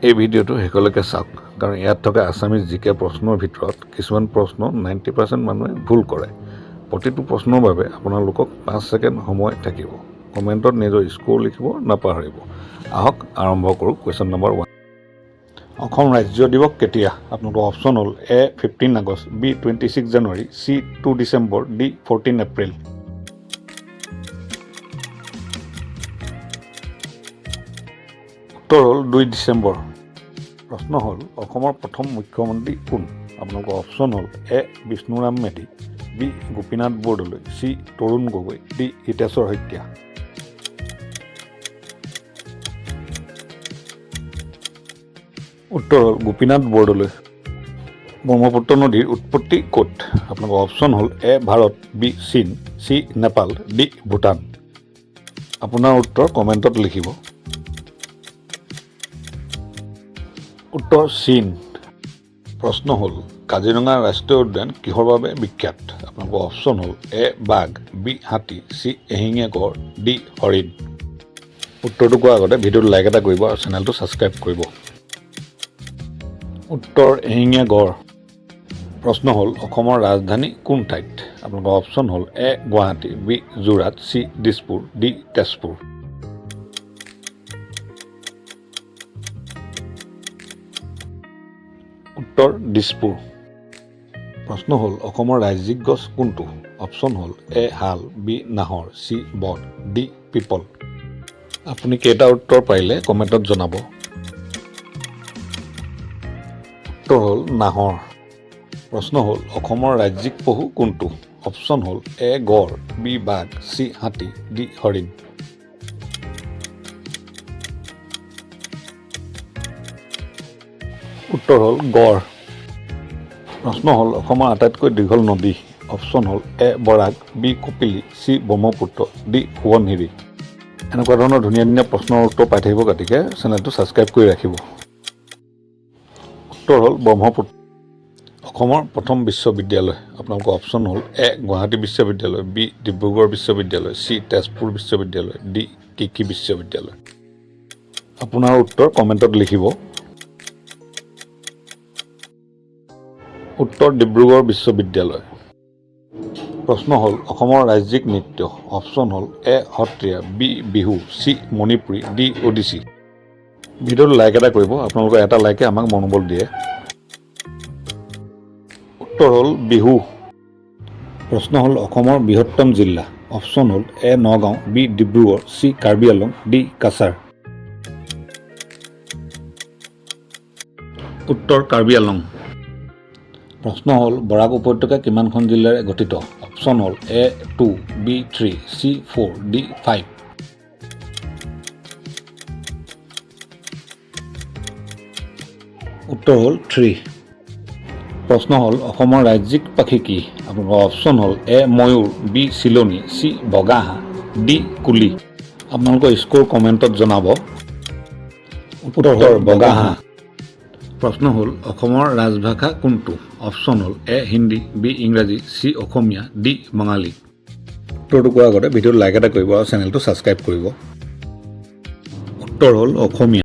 এই ভিডিওটো শেষলৈকে চাওক কাৰণ ইয়াত থকা আছামিজ জিকে প্ৰশ্নৰ ভিতৰত কিছুমান প্ৰশ্ন 90% মানুহে ভুল কৰে প্ৰতিটো প্ৰশ্নৰ বাবে আপোনালোকক 5 সেকেন্ড সময় থাকিব কমেন্টত নিজৰ স্কোৰ লিখিব নাপাহৰিব আহক আৰম্ভ কৰোঁ কোৱেশ্চন নম্বৰ 1 অসম ৰাজ্য দিৱস কেতিয়া আপোনালোকৰ অপচন হ'ল এ 15 আগষ্ট বি 26 জানুৱাৰী সি 2 ডিসেম্বৰ ডি 14 এপ্ৰিল উত্তৰ হ'ল 2 ডিসেম্বৰ প্ৰশ্ন হ'ল অসমৰ প্ৰথম মুখ্যমন্ত্ৰী কোন আপোনালোকৰ অপচন হ'ল এ বিষ্ণুৰাম মেধি বি গোপীনাথ বৰদলৈ সি তৰুণ গগৈ ডি হিতেশ্বৰ শইকীয়া উত্তৰ হ'ল গোপীনাথ বৰদলৈ ব্ৰহ্মপুত্ৰ নদীৰ উৎপত্তি ক'ত আপোনালোকৰ অপচন হ'ল এ ভাৰত বি চীন সি নেপাল ডি ভূটান আপোনাৰ উত্তৰ কমেন্টত লিখিব উত্তৰ চীন প্ৰশ্ন হ'ল কাজিৰঙা ৰাষ্ট্ৰীয় উদ্যান কিহৰ বাবে বিখ্যাত আপোনালোকৰ অপচন হ'ল এ বাঘ বি হাতী সি এশিঙীয়া গড় ডি হৰিণ উত্তৰটো কোৱাৰ আগতে ভিডিঅ'টো লাইক এটা কৰিব আৰু চেনেলটো ছাবস্ক্ৰাইব কৰিব উত্তৰ এশিঙীয়া গড় প্ৰশ্ন হ'ল অসমৰ ৰাজধানী কোন ঠাইত আপোনালোকৰ অপচন হ'ল এ গুৱাহাটী বি যোৰহাট সি দিছপুৰ ডি তেজপুৰ উত্তৰ দিছপুৰ প্ৰশ্ন হ'ল অসমৰ ৰাজ্যিক গছ কোনটো অপচন হ'ল এ হাল বি নাহৰ সি বট ডি পিপল আপুনি কেইটা উত্তৰ পাৰিলে কমেন্টত জনাব উত্তৰ হ'ল নাহৰ প্ৰশ্ন হ'ল অসমৰ ৰাজ্যিক পশু কোনটো অপচন হ'ল এ গড় বি বাঘ সি হাতী ডি হৰিণ উত্তৰ হ'ল গড় প্ৰশ্ন হ'ল অসমৰ আটাইতকৈ দীঘল নদী অপচন হ'ল এ বৰাক বি কপিলী সি ব্ৰহ্মপুত্ৰ ডি সোৱণশিৰি এনেকুৱা ধৰণৰ ধুনীয়া ধুনীয়া প্ৰশ্নৰ উত্তৰ পাই থাকিব গতিকে চেনেলটো ছাবস্ক্ৰাইব কৰি ৰাখিব উত্তৰ হ'ল ব্ৰহ্মপুত্ৰ অসমৰ প্ৰথম বিশ্ববিদ্যালয় আপোনালোকৰ অপচন হ'ল এ গুৱাহাটী বিশ্ববিদ্যালয় বি ডিব্ৰুগড় বিশ্ববিদ্যালয় সি তেজপুৰ বিশ্ববিদ্যালয় ডি কৃষি বিশ্ববিদ্যালয় আপোনাৰ উত্তৰ কমেন্টত লিখিব উত্তৰ ডিব্ৰুগড় বিশ্ববিদ্যালয় প্ৰশ্ন হ'ল অসমৰ ৰাজ্যিক নৃত্য অপচন হ'ল এ সত্ৰীয়া বি বিহু সি মণিপুৰী ডি ওডিচি ভিডিঅ'টো লাইক এটা কৰিব আপোনালোকৰ এটা লাইকে আমাক মনোবল দিয়ে উত্তৰ হ'ল বিহু প্ৰশ্ন হ'ল অসমৰ বৃহত্তম জিলা অপচন হ'ল এ নগাঁও বি ডিব্ৰুগড় সি কাৰ্বি আংলং ডি কাছাৰ উত্তৰ কাৰ্বি আংলং প্ৰশ্ন হ'ল বৰাক উপত্যকা কিমানখন জিলাৰে গঠিত অপচন হ'ল এ 2 বি 3 চি 4 ডি 5 উত্তৰ হ'ল 3 প্ৰশ্ন হ'ল অসমৰ ৰাজ্যিক পাখি কি আপোনালোকৰ অপচন হ'ল এ ময়ূৰ বি চিলনী চি বগা হাঁহ ডি কুলি আপোনালোকৰ স্কোৰ কমেন্টত জনাব উত্তৰ হ'ল বগা হাঁহ প্ৰশ্ন হ'ল অসমৰ ৰাজভাষা কোনটো অপচন হ'ল এ হিন্দী বি ইংৰাজী চি অসমীয়া ডি বঙালী উত্তৰটো কোৱাৰ আগতে ভিডিঅ'টো লাইক এটা কৰিব আৰু চেনেলটো ছাবস্ক্ৰাইব কৰিব উত্তৰ হ'ল অসমীয়া